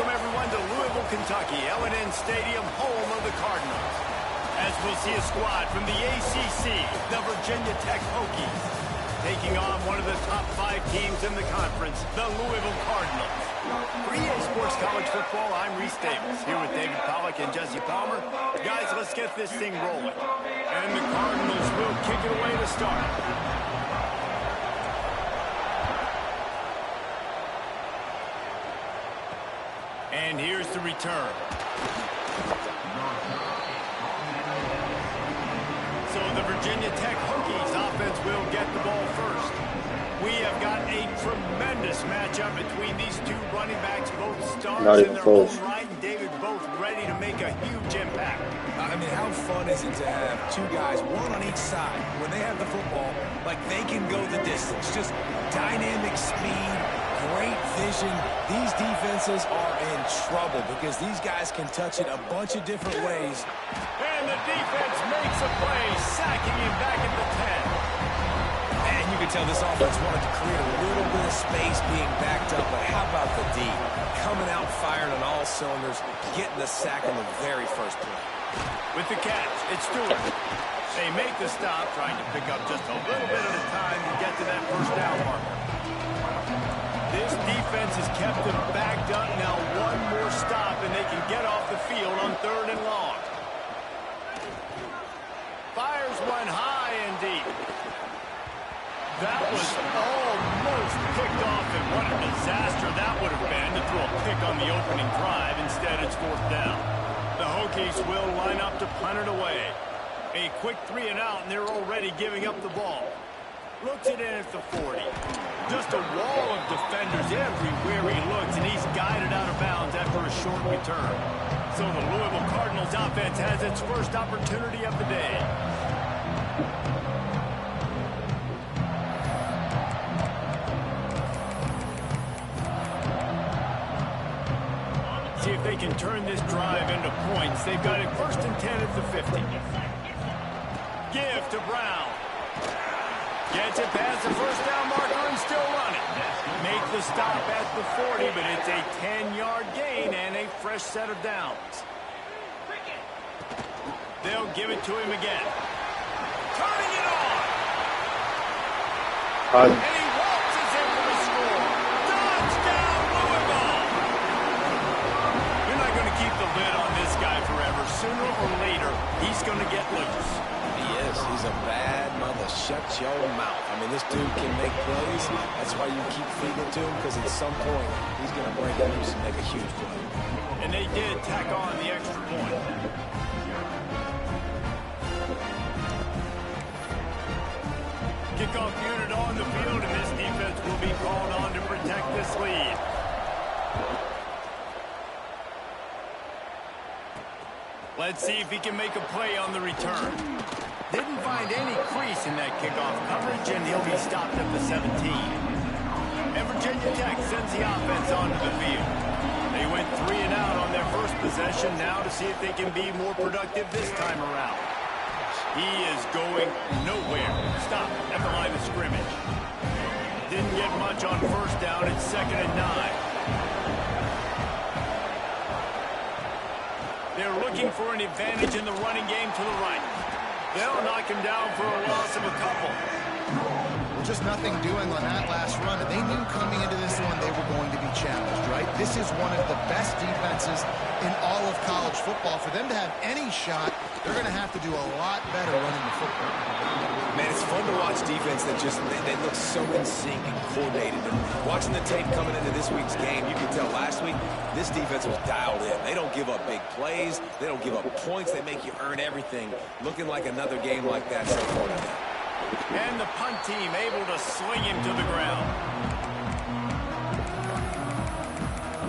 welcome everyone to Louisville, Kentucky, L&N Stadium, home of the Cardinals. As we'll see a squad from the ACC, the Virginia Tech Hokies, taking on one of the top 5 teams in the conference, the Louisville Cardinals. For EA Sports College Football, I'm Reese Davis, here with David Pollack and Jesse Palmer. Guys, let's get this thing rolling. And the Cardinals will kick it away to start. And here's the return. So the Virginia Tech Hokies offense will get the ball first. We have got a tremendous matchup between these two running backs, both stars in their own right, and David, both ready to make a huge impact. I mean, how fun is it to have two guys, one on each side, when they have the football, like they can go the distance. Just dynamic speed, great vision. These defenses are in trouble because these guys can touch it a bunch of different ways. And the defense makes a play, sacking him back at the 10. And you can tell this offense wanted to create a little bit of space being backed up, but how about the D? Coming out firing on all cylinders, getting the sack on the very first play. With the catch, it's Stewart. They make the stop, trying to pick up just a little bit at a time to get to that first down marker. This defense has kept them backed up. Now one more stop, and they can get off the field on 3rd and long. Fires one high and deep. That was almost picked off, and what a disaster that would have been to throw a pick on the opening drive. Instead, it's 4th down. The Hokies will line up to punt it away. A quick 3 and out, and they're already giving up the ball. Looks it in at the 40. Just a wall of defenders everywhere he looks, and he's guided out of bounds after a short return. So the Louisville Cardinals offense has its first opportunity of the day. See if they can turn this drive into points. They've got it 1st and 10 at the 50. Give to Brown. Gets it past the first down marker and still running. Make the stop at the 40, but it's a 10-yard gain and a fresh set of downs. They'll give it to him again. Turning it on. And he waltzes in for the score. Touchdown, Louisville. You're not going to keep the lid on this guy forever. Sooner or later, he's going to get loose. He is. He's a bad mother. Shut your mouth. I mean, this dude can make plays. That's why you keep feeding it to him, because at some point, he's going to break loose and make a huge play. And they did tack on the extra point. Kickoff unit on the field, and this defense will be called on to protect this lead. Let's see if he can make a play on the return. Didn't find any crease in that kickoff coverage, and he'll be stopped at the 17. And Virginia Tech sends the offense onto the field. They went 3 and out on their first possession, now to see if they can be more productive this time around. He is going nowhere. Stop at the line of scrimmage. Didn't get much on 1st down. It's 2nd and 9. They're looking for an advantage in the running game to the right. They'll knock him down for a loss of a couple. Just nothing doing on that last run, and they knew coming into this one they were going to be challenged, right? This is one of the best defenses in all of college football. For them to have any shot, they're going to have to do a lot better running the football. Man, it's fun to watch defense that just, they look so in sync and coordinated. And watching the tape coming into this week's game, you can tell last week, this defense was dialed in. They don't give up big plays. They don't give up points. They make you earn everything. Looking like another game like that so far tonight. And the punt team able to sling him to the ground.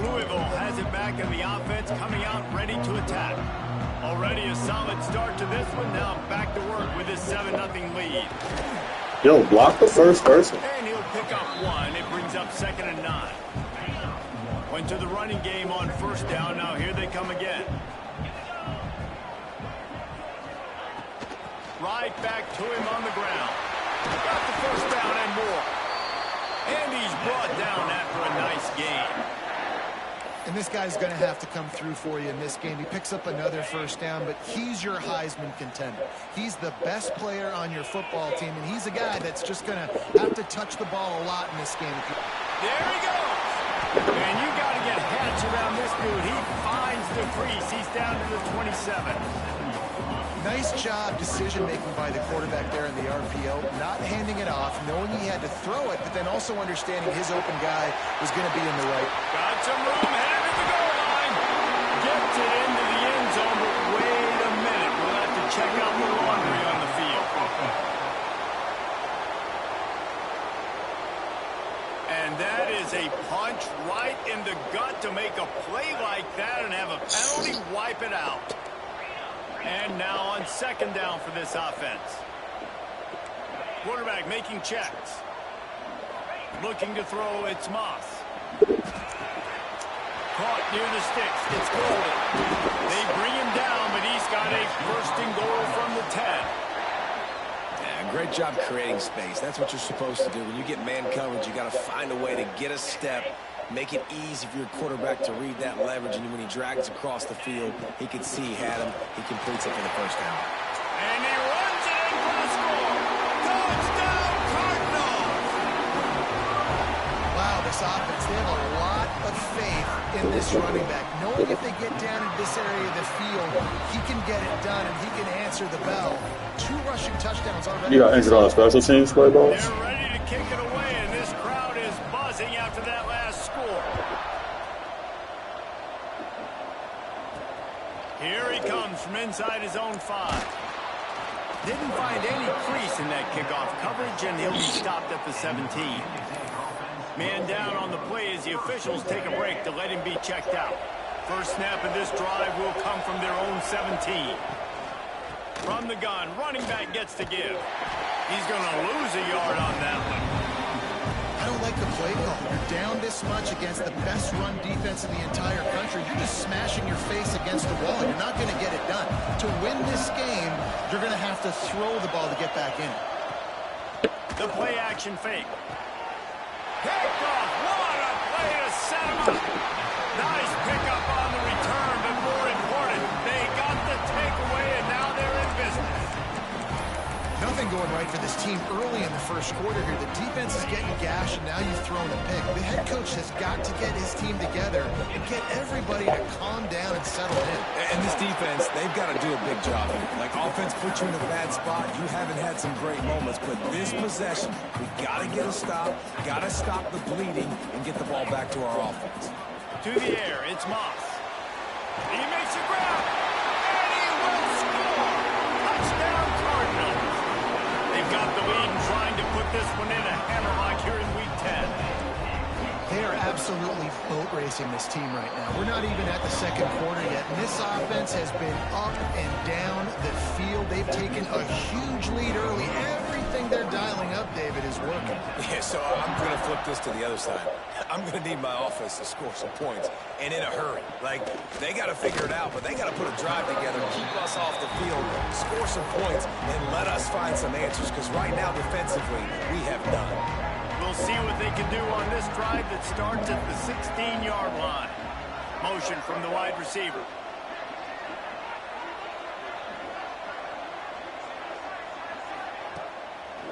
Louisville has it back, and the offense coming out ready to attack. Already a solid start to this one. Now back to work with his 7-0 lead. Yo, block the first person. And he'll pick up 1. It brings up 2nd and 9. Went to the running game on 1st down. Now here they come again. Right back to him on the ground. Got the 1st down and more. And he's brought down after a nice gain. And this guy's going to have to come through for you in this game. He picks up another first down, but he's your Heisman contender. He's the best player on your football team, and he's a guy that's just going to have to touch the ball a lot in this game. There he goes. And you got to get heads around this dude. He finds the crease. He's down to the 27. Nice job decision-making by the quarterback there in the RPO, not handing it off, knowing he had to throw it, but then also understanding his open guy was going to be in the right. Got some room, headed to the goal line. Gets it into the end zone, but wait a minute. We'll have to check out the laundry on the field. And that is a punch right in the gut to make a play like that and have a penalty wipe it out. And now on second down for this offense. Quarterback making checks. Looking to throw, it's Moss. Caught near the sticks, it's Golden. They bring him down, but he's got a first and goal from the 10. Yeah, great job creating space. That's what you're supposed to do. When you get man coverage, you got to find a way to get a step, make it easy for your quarterback to read that leverage, and when he drags across the field, he can see he had him. He completes it for the first down. And he runs it in for the score. Touchdown, Cardinals! Wow, this offense, they have a lot of faith in this running back, knowing if they get down in this area of the field, he can get it done, and he can answer the bell. 2 rushing touchdowns already. You got injured on special teams play, boss? They're ready to kick it away, and this crowd is buzzing after that last score. Here he comes from inside his own 5. Didn't find any crease in that kickoff coverage, and he'll be stopped at the 17. Man down on the play as the officials take a break to let him be checked out. First snap of this drive will come from their own 17. From the gun, running back gets to give. He's going to lose a yard on that one. I don't like the play call. You're down this much against the best run defense in the entire country. You're just smashing your face against the wall. You're not going to get it done. To win this game, you're going to have to throw the ball to get back in it. The play action fake. Picked off. What a play to set him up. Nice pickup on the return, but more important, they got the takeaway, and now they're in business. Nothing going right for this team early in the first quarter here. The defense is getting gashed, and now you've thrown a pick. The head coach has got to get his team together and get everybody to calm down and settle in. And this defense, they've got to do a big job here. Like, offense put you in a bad spot. You haven't had some great moments, but this possession, we've got to get a stop, got to stop the bleeding, and get the ball back to our offense. To the air, it's Moss. He makes a grab, and he will score. Touchdown, Cardinals. They've got the lead and trying to put this one in a hammerlock here in Week 10. They are absolutely boat racing this team right now. We're not even at the second quarter yet, and this offense has been up and down the field. They've taken a huge lead early. Everything they're dialing up, David, is working. Yeah, so I'm going to flip this to the other side. I'm going to need my offense to score some points, and in a hurry. Like, they got to figure it out, but they got to put a drive together, keep us off the field, score some points, and let us find some answers, because right now, defensively, we have none. We'll see what they can do on this drive that starts at the 16-yard line. Motion from the wide receiver.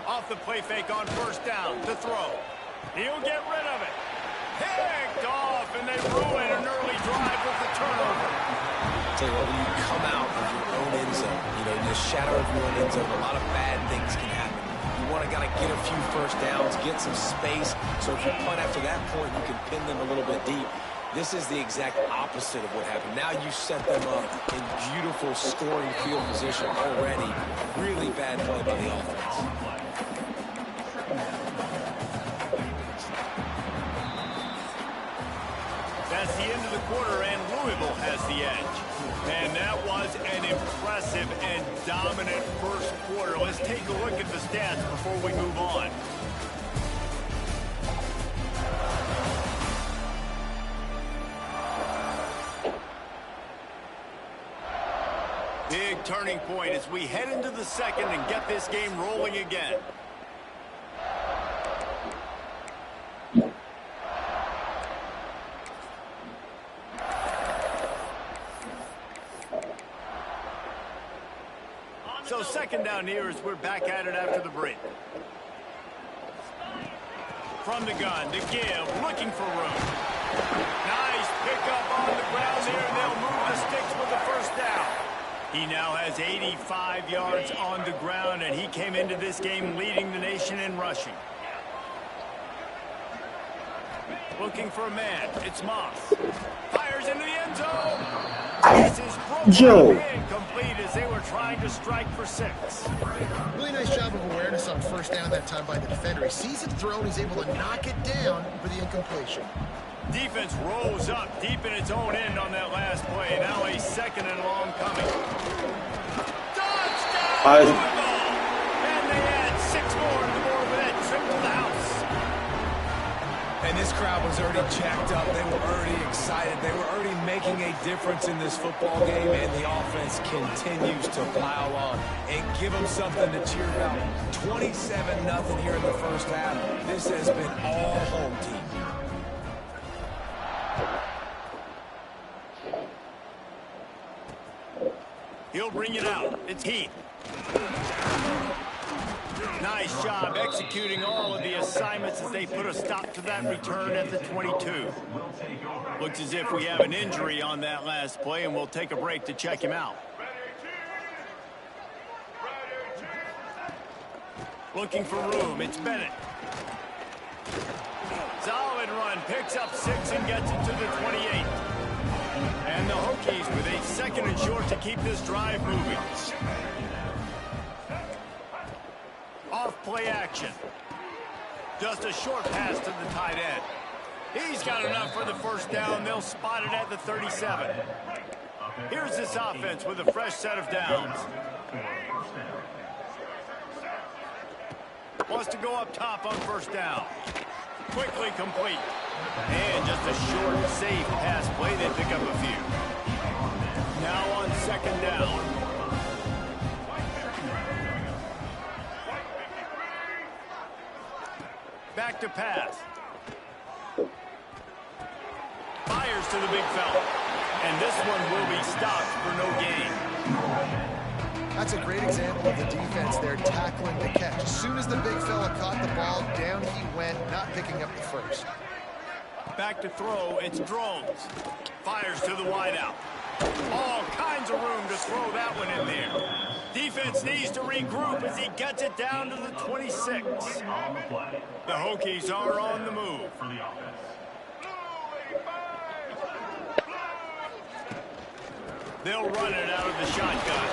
Off the play fake on first down to throw. He'll get rid of it. Picked off, and they ruin an early drive with the turnover. Tell you what, when you come out of your own end zone, you know, in the shadow of your own end zone, a lot of bad things can happen. You want to get a few first downs, get some space, so if you punt after that point, you can pin them a little bit deep. This is the exact opposite of what happened. Now you set them up in beautiful scoring field position already. Really bad play by the offense. That's the end of the quarter, and Louisville has the edge. And that was an impressive and dominant first quarter. Let's take a look at the stats before we move on. Big turning point as we head into the second and get this game rolling again. So second down here as we're back at it after the break. From the gun, to give, looking for room. Nice pickup on the ground there, and they'll move the sticks with the first down. He now has 85 yards on the ground, and he came into this game leading the nation in rushing. Looking for a man. It's Moss. Fires into the end zone. This is broken and complete as they were trying to strike for 6. Really nice job of awareness on first down that time by the defender. He sees it thrown. He's able to knock it down for the incompletion. Defense rolls up deep in its own end on that last play. Now a second and long coming. Touchdown! And they add 6 more to the board with that trip to the house. And this crowd was already jacked up. They were already excited. They were already making a difference in this football game, and the offense continues to plow on and give them something to cheer about. 27-0 here in the first half. This has been all home team. He'll bring it out. It's Heath. Nice job executing all of the assignments as they put a stop to that return at the 22. Looks as if we have an injury on that last play, and we'll take a break to check him out. Looking for room. It's Bennett. Solid run. Picks up 6 and gets it to the 28. And the Hokies with a second and short to keep this drive moving. Off play action. Just a short pass to the tight end. He's got enough for the first down. They'll spot it at the 37. Here's this offense with a fresh set of downs. Wants to go up top on first down. Quickly complete. And just a short, safe pass play. They pick up a few. Now on second down. Back to pass. Fires to the big fella. And this one will be stopped for no gain. That's a great example of the defense there tackling the catch. As soon as the big fella caught the ball, down he went, not picking up the first. Back to throw, it's Drones. Fires to the wideout. All kinds of room to throw that one in there. Defense needs to regroup as he gets it down to the 26. The Hokies are on the move. They'll run it out of the shotgun.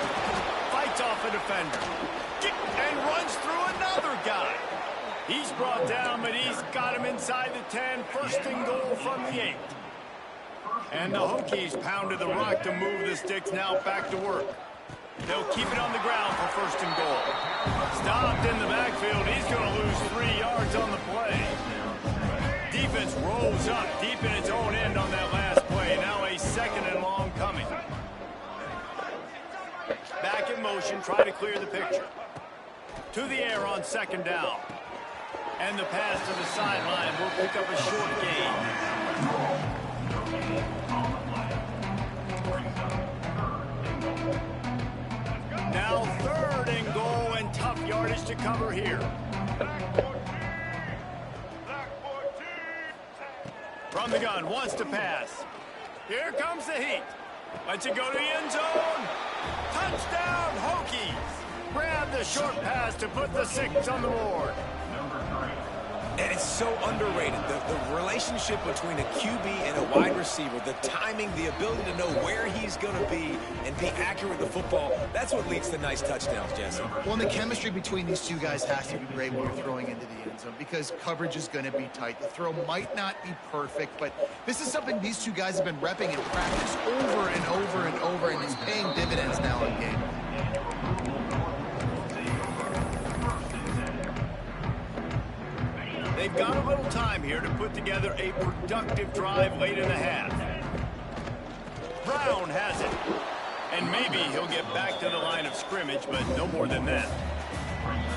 Fights off a defender. And runs through another guy. He's brought down, but he's got him inside the 10. First and goal from the 8. And the Hokies pounded the rock to move the sticks. Now back to work. They'll keep it on the ground for first and goal. Stopped in the backfield. He's going to lose 3 yards on the play. Defense rolls up deep in its own end on that last play. Now a second and long coming. Back in motion, try to clear the picture. To the air on second down. And the pass to the sideline will pick up a short gain. Now third and goal, and tough yardage to cover here. From the gun, wants to pass. Here comes the Heat. Lets it go to the end zone. Touchdown, Hokies. Grab the short pass to put the 6 on the board. And it's so underrated. The relationship between a QB and a wide receiver, the timing, the ability to know where he's going to be and be accurate with the football, that's what leads to nice touchdowns, Jesse. Well, and the chemistry between these two guys has to be great when you're throwing into the end zone because coverage is going to be tight. The throw might not be perfect, but this is something these two guys have been repping in practice over and over and over, and it's paying dividends now in game. They've got a little time here to put together a productive drive late in the half. Brown has it. And maybe he'll get back to the line of scrimmage, but no more than that.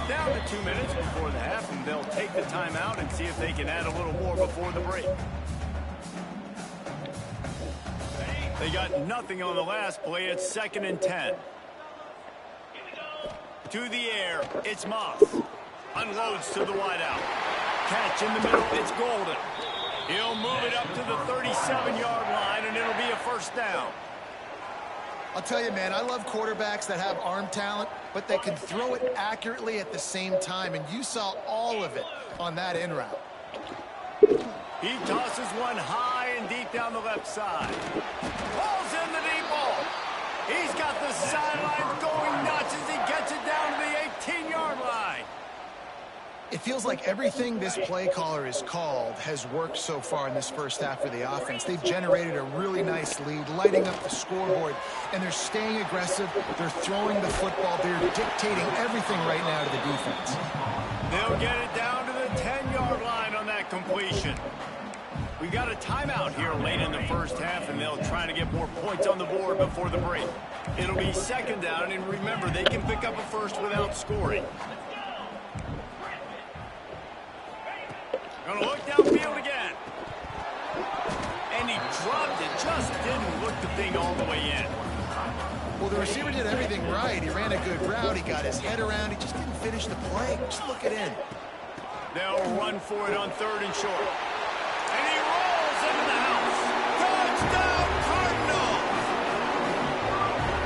Down to 2 minutes before the half, and they'll take the timeout and see if they can add a little more before the break. They got nothing on the last play. It's 2nd and 10. To the air, it's Moss. Unloads to the wideout. Catch in the middle, it's Golden. He'll move it up to the 37-yard line, and it'll be a first down. I'll tell you, man, I love quarterbacks that have arm talent, but they can throw it accurately at the same time, and you saw all of it on that in route. He tosses one high and deep down the left side. Ball's in the deep ball. He's got the sidelines going nuts as he gets it down to the 18-yard line. It feels like everything this play caller has called has worked so far in this first half of the offense. They've generated a really nice lead, lighting up the scoreboard, and they're staying aggressive. They're throwing the football. They're dictating everything right now to the defense. They'll get it down to the 10-yard line on that completion. We got a timeout here late in the first half, and they'll try to get more points on the board before the break. It'll be second down, and remember, they can pick up a first without scoring. Gonna look downfield again. And he dropped it, just didn't look the thing all the way in. Well, the receiver did everything right. He ran a good route. He got his head around. He just didn't finish the play. Just look it in. They'll run for it on 3rd and short. And he rolls into the house. Touchdown, Cardinals!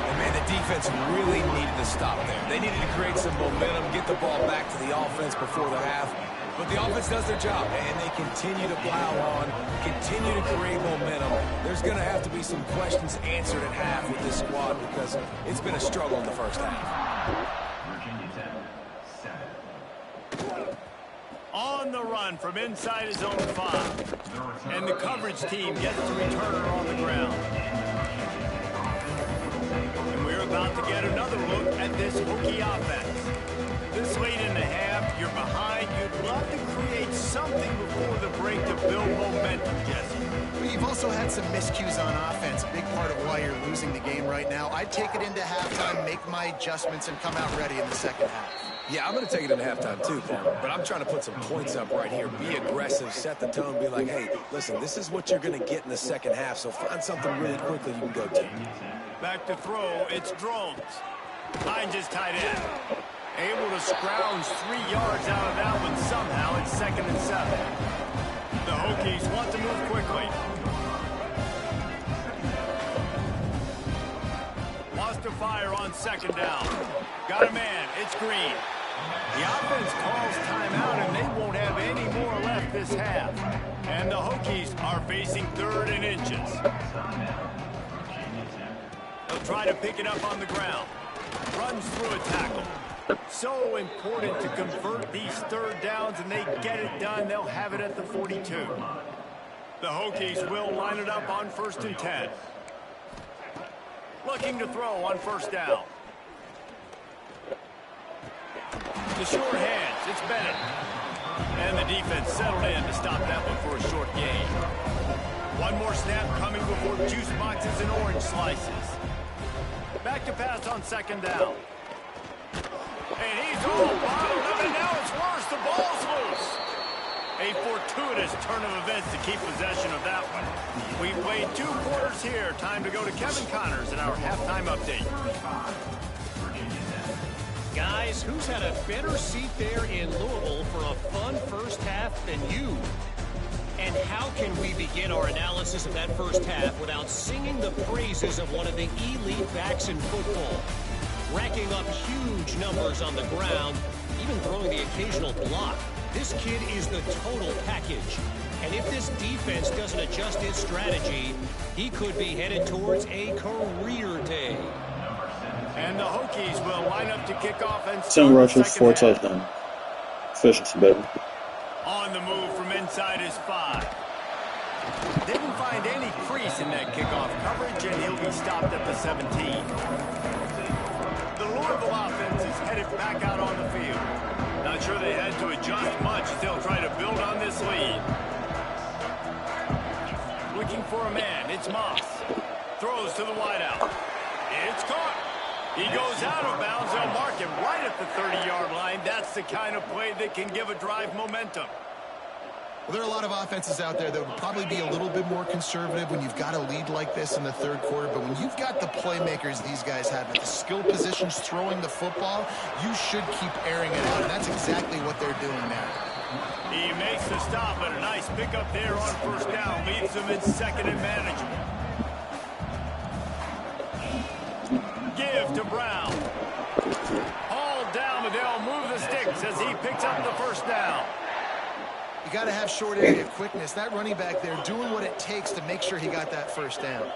And man, the defense really needed to stop there. They needed to create some momentum, get the ball back to the offense before the half. But the offense does their job, and they continue to plow on, continue to create momentum. There's going to have to be some questions answered at half with this squad because it's been a struggle in the first half. On the run from inside his own 5. And the coverage team gets the returner on the ground. And we're about to get another look at this Hokie offense. This late in the half, you're behind. You'd love to create something before the break to build momentum, Jesse. But you've also had some miscues on offense, a big part of why you're losing the game right now. I'd take it into halftime, make my adjustments, and come out ready in the second half. Yeah, I'm going to take it into halftime too, Paul. But I'm trying to put some points up right here. Be aggressive, set the tone, be like, hey, listen, this is what you're going to get in the second half, so find something really quickly you can go to. Back to throw, it's Drones. Finds his tight end. Able to scrounge 3 yards out of that one somehow. It's 2nd and 7. The Hokies want to move quickly. Wants to fire on 2nd down. Got a man. It's Green. The offense calls timeout, and they won't have any more left this half. And the Hokies are facing 3rd and inches. They'll try to pick it up on the ground. Runs through a tackle. So important to convert these 3rd downs, and they get it done. They'll have it at the 42. The Hokies will line it up on 1st and 10. Looking to throw on 1st down. The short hands, it's Bennett. And the defense settled in to stop that one for a short gain. One more snap coming before juice boxes and orange slices. Back to pass on 2nd down. And he's all bottled up, and now it's worse. The ball's loose. A fortuitous turn of events to keep possession of that one. We played 2 quarters here. Time to go to Kevin Connors in our halftime update. Guys, who's had a better seat there in Louisville for a fun first half than you? And how can we begin our analysis of that first half without singing the praises of one of the elite backs in football? Racking up huge numbers on the ground, even throwing the occasional block. This kid is the total package. And if this defense doesn't adjust its strategy, he could be headed towards a career day. And the Hokies will line up to kick off and 10 rushes, 4 touchdowns. Efficiency, baby. On the move from inside his 5. Didn't find any crease in that kickoff coverage, and he'll be stopped at the 17. The Louisville offense is headed back out on the field. Not sure they had to adjust much as they'll try to build on this lead. Looking for a man, it's Moss. Throws to the wideout. It's caught. He goes out of bounds. They'll mark him right at the 30-yard line. That's the kind of play that can give a drive momentum. Well, there are a lot of offenses out there that would probably be a little bit more conservative when you've got a lead like this in the third quarter. But when you've got the playmakers these guys have at the skill positions throwing the football, you should keep airing it out. And that's exactly what they're doing now. He makes the stop, but a nice pickup there on first down. Leaves them in second and manageable. Give to Brown. Hauled down, but they'll move the sticks as he picks up the first down. You got to have short area quickness. That running back there doing what it takes to make sure he got that first down.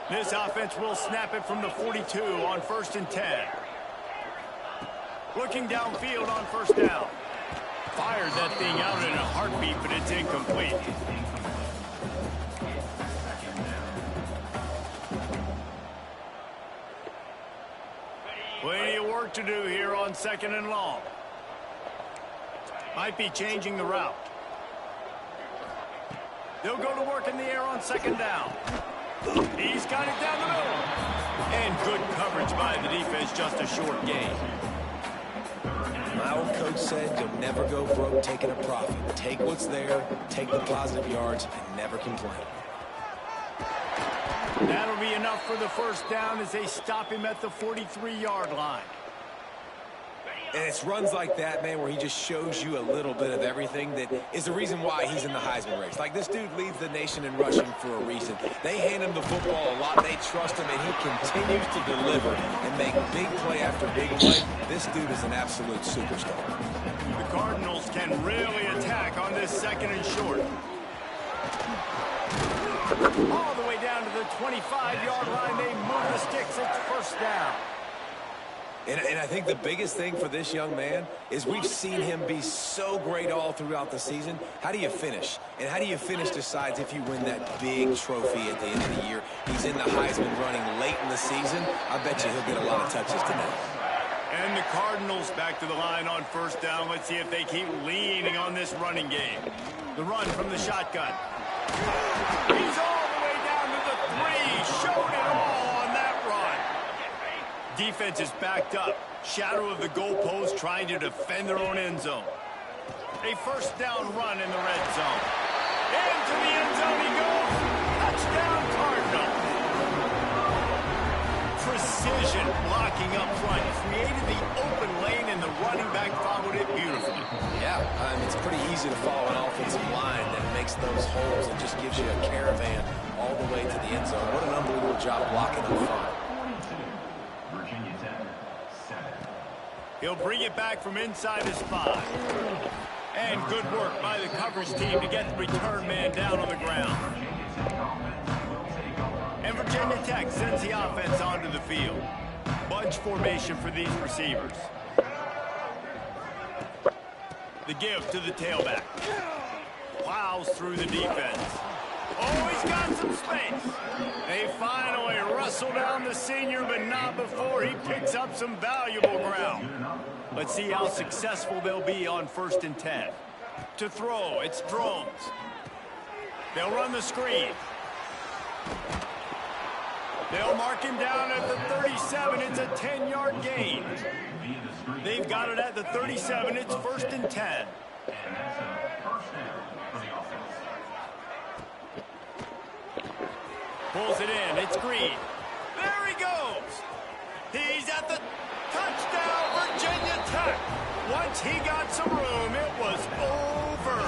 This offense will snap it from the 42 on 1st and 10. Looking downfield on first down. Fired that thing out in a heartbeat, but it's incomplete. Plenty of work to do here on 2nd and long. Might be changing the route. They'll go to work in the air on 2nd down. He's got it down the middle. And good coverage by the defense, just a short gain. My old coach said you'll never go broke taking a profit. Take what's there, take the positive yards, and never complain. That'll be enough for the first down as they stop him at the 43-yard line. And it's runs like that, man, where he just shows you a little bit of everything that is the reason why he's in the Heisman race. Like, this dude leads the nation in rushing for a reason. They hand him the football a lot. They trust him, and he continues to deliver and make big play after big play. This dude is an absolute superstar. The Cardinals can really attack on this 2nd and short. All the way down to the 25-yard line. They move the sticks. It's first down. And I think the biggest thing for this young man is we've seen him be so great all throughout the season. How do you finish? And how do you finish decides if you win that big trophy at the end of the year. He's in the Heisman running late in the season. I bet you he'll get a lot of touches tonight. And the Cardinals back to the line on first down. Let's see if they keep leaning on this running game. The run from the shotgun. He's all the way down to the 3. Showed it all on that run. Defense is backed up. Shadow of the goalpost trying to defend their own end zone. A first down run in the red zone. Into the end zone he goes. Touchdown Cardinals. Precision blocking up front. Created the open lane and the running back followed it beautifully. Yeah, it's pretty easy to follow an offensive line that makes those holes and just gives you a caravan all the way to the end zone. What an unbelievable job blocking up front. He'll bring it back from inside his 5. And good work by the coverage team to get the return man down on the ground. And Virginia Tech sends the offense onto the field. Bunch formation for these receivers. The give to the tailback. Plows through the defense. Oh, he's got some space. They finally wrestle down the senior, but not before he picks up some valuable ground. Let's see how successful they'll be on 1st and 10. To throw, it's Drones. They'll run the screen. They'll mark him down at the 37. It's a 10-yard gain. They've got it at the 37. It's 1st and 10. Pulls it in. It's Green. There he goes. He's at the touchdown, Virginia Tech. Once he got some room, it was over.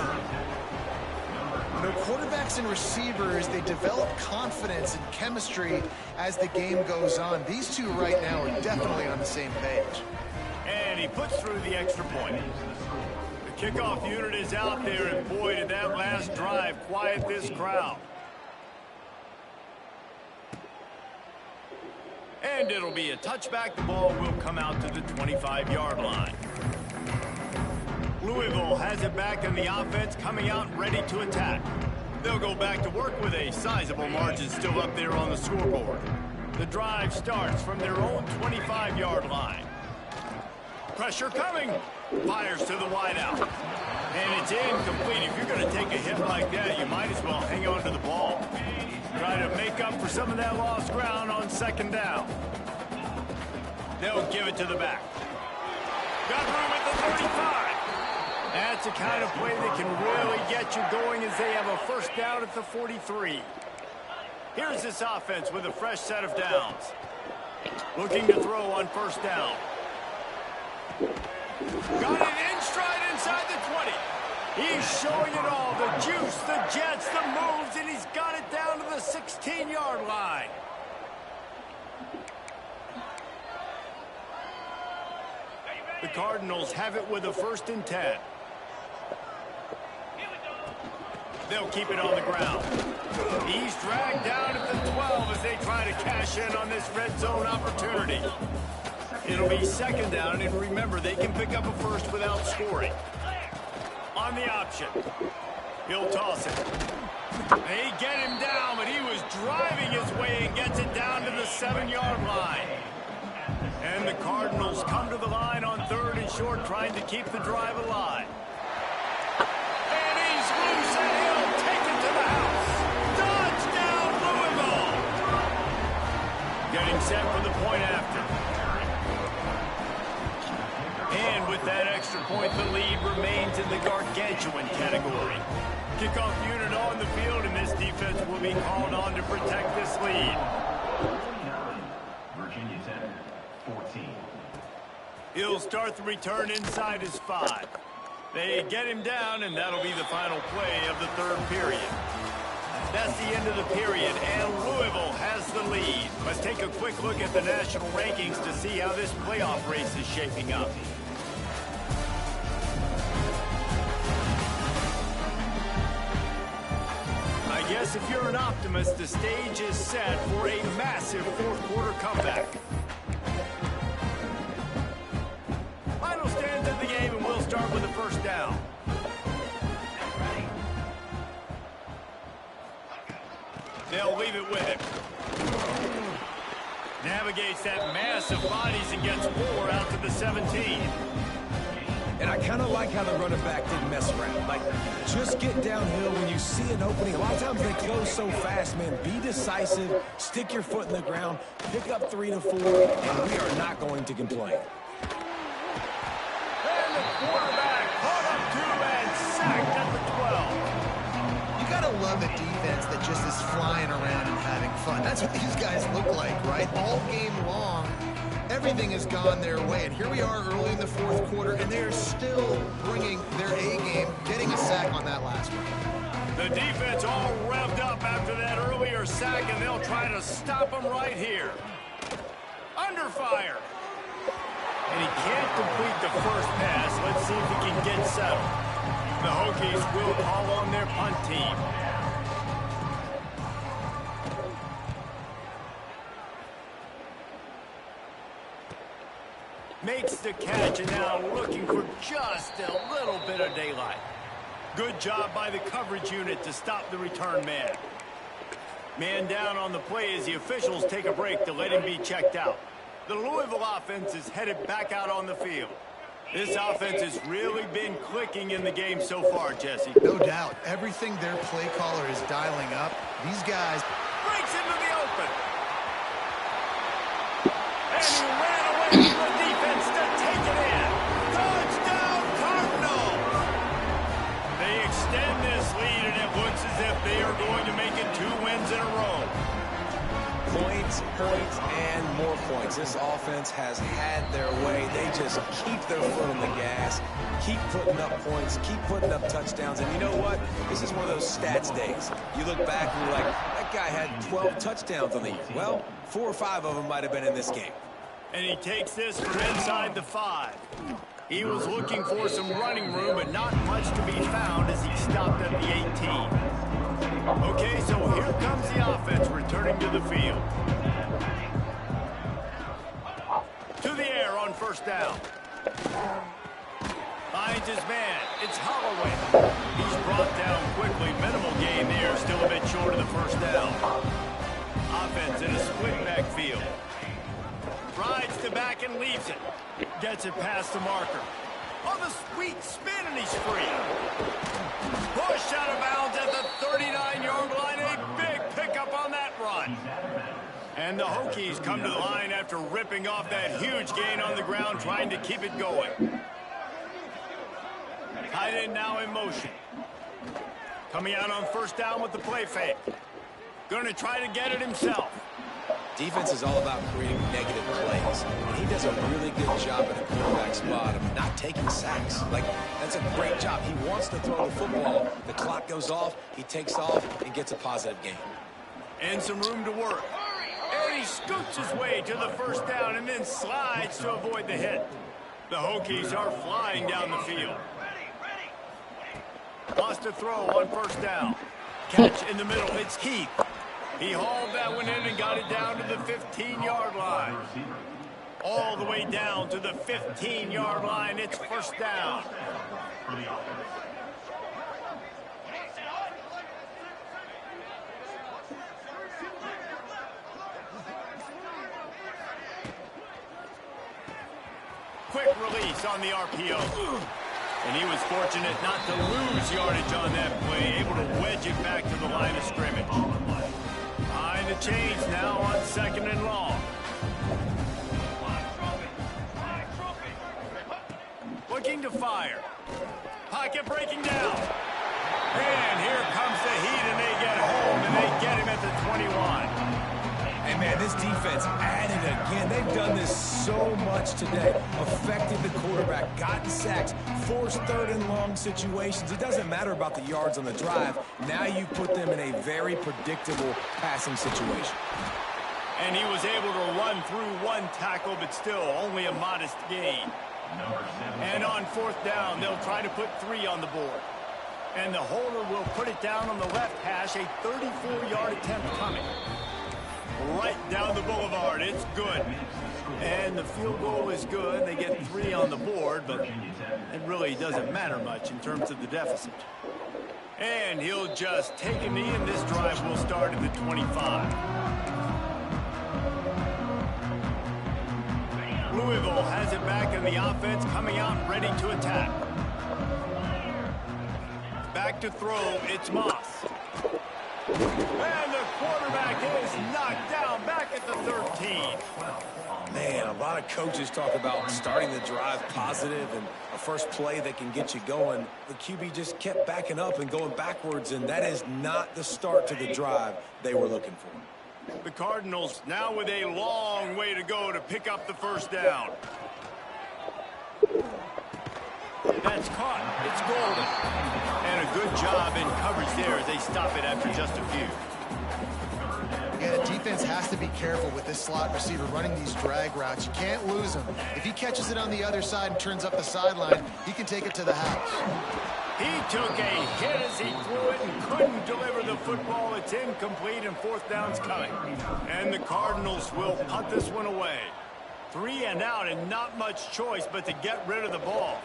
You know, quarterbacks and receivers, they develop confidence and chemistry as the game goes on. These two right now are definitely on the same page. And he puts through the extra point. The kickoff unit is out there, and boy, did that last drive quiet this crowd. And it'll be a touchback. The ball will come out to the 25-yard line. Louisville has it back, and the offense coming out ready to attack. They'll go back to work with a sizable margin still up there on the scoreboard. The drive starts from their own 25-yard line. Pressure coming. Fires to the wideout. And it's incomplete. If you're going to take a hit like that, you might as well hang on to the ball. Try to make up for some of that lost ground on 2nd down. They'll give it to the back. Got room at the 35. That's the kind of play that can really get you going as they have a first down at the 43. Here's this offense with a fresh set of downs. Looking to throw on first down. Got it in stride inside the 20. He's showing it all. The juice, the jets, the moves, and he's got it down to the 16-yard line. The Cardinals have it with a 1st and 10. They'll keep it on the ground. He's dragged down at the 12 as they try to cash in on this red zone opportunity. It'll be 2nd down, and remember, they can pick up a first without scoring. On the option. He'll toss it. They get him down, but he was driving his way and gets it down to the 7-yard line. And the Cardinals come to the line on 3rd and short, trying to keep the drive alive. And he's loose, and he'll take it to the house. Touchdown, Louisville! Getting set for the point after. And with that extra point, the lead remains in the gargantuan category. Kickoff unit on the field, and this defense will be called on to protect this lead. 49, Virginia Tech, 14. He'll start the return inside his 5. They get him down, and that'll be the final play of the 3rd period. That's the end of the period, and Louisville has the lead. Let's take a quick look at the national rankings to see how this playoff race is shaping up. I guess if you're an optimist, the stage is set for a massive 4th quarter comeback. Final stands of the game, and we'll start with the 1st down. They'll leave it with him. Navigates that mass of bodies and gets 4 out to the 17. And I kind of like how the running back didn't mess around. Like, just get downhill when you see an opening. A lot of times they close so fast, man. Be decisive, stick your foot in the ground, pick up 3 to 4, and we are not going to complain. And the quarterback caught up to and sacked at the 12. You gotta love a defense that just is flying around and having fun. That's what these guys look like, right? All game long, everything has gone their way. And here we are early in the 4th quarter, and they're still bringing their A game, getting a sack on that last one. The defense all revved up after that earlier sack, and they'll try to stop him right here. Under fire. And he can't complete the first pass. Let's see if he can get settled. The Hokies will call on their punt team. Makes the catch, and now looking for just a little bit of daylight. Good job by the coverage unit to stop the return man. Man down on the play as the officials take a break to let him be checked out. The Louisville offense is headed back out on the field. This offense has really been clicking in the game so far, Jesse. No doubt. Everything their play caller is dialing up, these guys... Breaks into the open. And he ran away from the defense to take it in. Touchdown, Cardinals! They extend this lead, and it looks as if they are going to make it 2 wins in a row. Points, points, and more points. This offense has had their way. They just keep their foot on the gas, keep putting up points, keep putting up touchdowns. And you know what? This is one of those stats days. You look back and you're like, that guy had 12 touchdowns on the year. Well, 4 or 5 of them might have been in this game. And he takes this from inside the 5. He was looking for some running room, but not much to be found as he stopped at the 18. Okay, so here comes the offense returning to the field. To the air on first down. Finds his man. It's Holloway. He's brought down quickly. Minimal gain there. Still a bit short of the first down. Offense in a split backfield. Rides to back and leaves it. Gets it past the marker. Oh, the sweet spin, and he's free. Pushed out of bounds at the 39-yard line. A big pickup on that run. And the Hokies come to the line after ripping off that huge gain on the ground, trying to keep it going. Tight end now in motion. Coming out on first down with the play fake. Going to try to get it himself. Defense is all about creating negative plays, and he does a really good job at the quarterback spot of not taking sacks. Like, that's a great job. He wants to throw the football. The clock goes off, he takes off, and gets a positive gain. And some room to work. And he scoots his way to the first down and then slides to avoid the hit. The Hokies are flying down the field. Lost to throw on first down. Catch in the middle. It's Heath. He hauled that one in and got it down to the 15-yard line. All the way down to the 15-yard line. It's first down. Quick release on the RPO. And he was fortunate not to lose yardage on that play, able to wedge it back to the line of scrimmage. Behind the chains now on 2nd and long. Looking to fire. Pocket breaking down. And here comes the Heat, and they get home, and they get him at the 21. And, man, this defense added again. They've done this so much today. Affected the quarterback, gotten sacks, forced 3rd and long situations. It doesn't matter about the yards on the drive. Now you put them in a very predictable passing situation. And he was able to run through one tackle, but still only a modest gain. And on 4th down, they'll try to put 3 on the board. And the holder will put it down on the left hash, a 34-yard attempt coming. Right down the boulevard. It's good. And the field goal is good. They get 3 on the board, but it really doesn't matter much in terms of the deficit. And he'll just take a knee, and this drive will start at the 25. Louisville has it back in the offense, coming out ready to attack. Back to throw, it's Moss. And the quarterback is knocked down back at the 13. Man, a lot of coaches talk about starting the drive positive and a first play that can get you going. The QB just kept backing up and going backwards, and that is not the start to the drive they were looking for. The Cardinals now with a long way to go to pick up the first down. That's caught. It's golden. And a good job in coverage there as they stop it after just a few. Yeah, the defense has to be careful with this slot receiver running these drag routes. You can't lose him. If he catches it on the other side and turns up the sideline, he can take it to the house. He took a hit as he threw it and couldn't deliver the football. It's incomplete, and 4th down's coming. And the Cardinals will punt this one away. 3 and out, and not much choice but to get rid of the ball.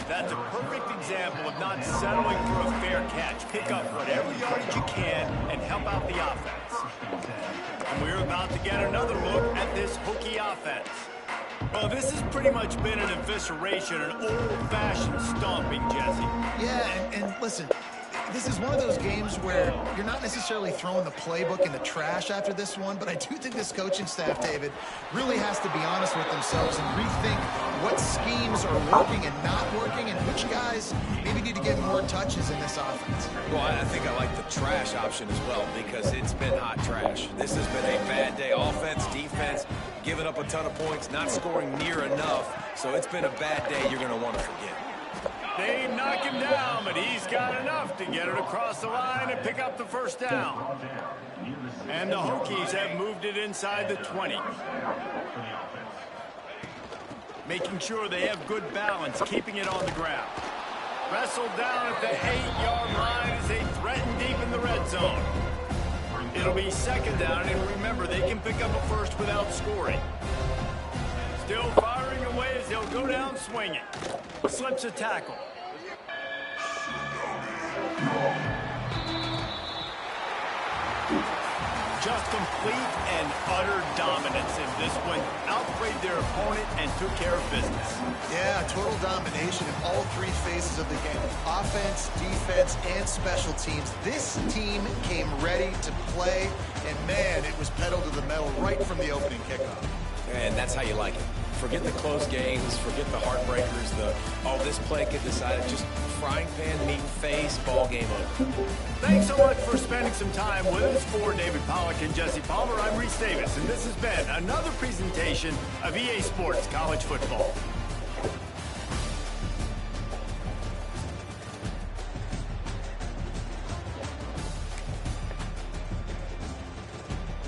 That's a perfect example of not settling for a fair catch. Pick up whatever yardage you can and help out the offense. And we're about to get another look at this Hokie offense. Well, this has pretty much been an evisceration, an old-fashioned stomping, Jesse. Yeah, and listen, this is one of those games where you're not necessarily throwing the playbook in the trash after this one, but I do think this coaching staff, David, really has to be honest with themselves and rethink what schemes are working and not working and which guys maybe need to get more touches in this offense. Well, I think I like the trash option as well because it's been hot trash. This has been a bad day. Offense, defense, giving up a ton of points, not scoring near enough. So it's been a bad day you're going to want to forget. They knock him down, but he's got enough to get it across the line and pick up the first down. And the Hokies have moved it inside the 20. Making sure they have good balance, keeping it on the ground. Wrestled down at the 8-yard line as they threaten deep in the red zone. It'll be 2nd down, and remember, they can pick up a first without scoring. Still firing away as they'll go down swinging. Slips a tackle. Just complete and utter dominance in this one. Outplayed their opponent and took care of business. Yeah, total domination in all 3 phases of the game. Offense, defense, and special teams. This team came ready to play, and man, it was pedal to the metal right from the opening kickoff. And that's how you like it. Forget the close games, forget the heartbreakers, the, oh, this play get decided. Just frying pan, meat, face, ball game over. Thanks so much for spending some time with us. For David Pollack and Jesse Palmer, I'm Reese Davis, and this has been another presentation of EA Sports College Football.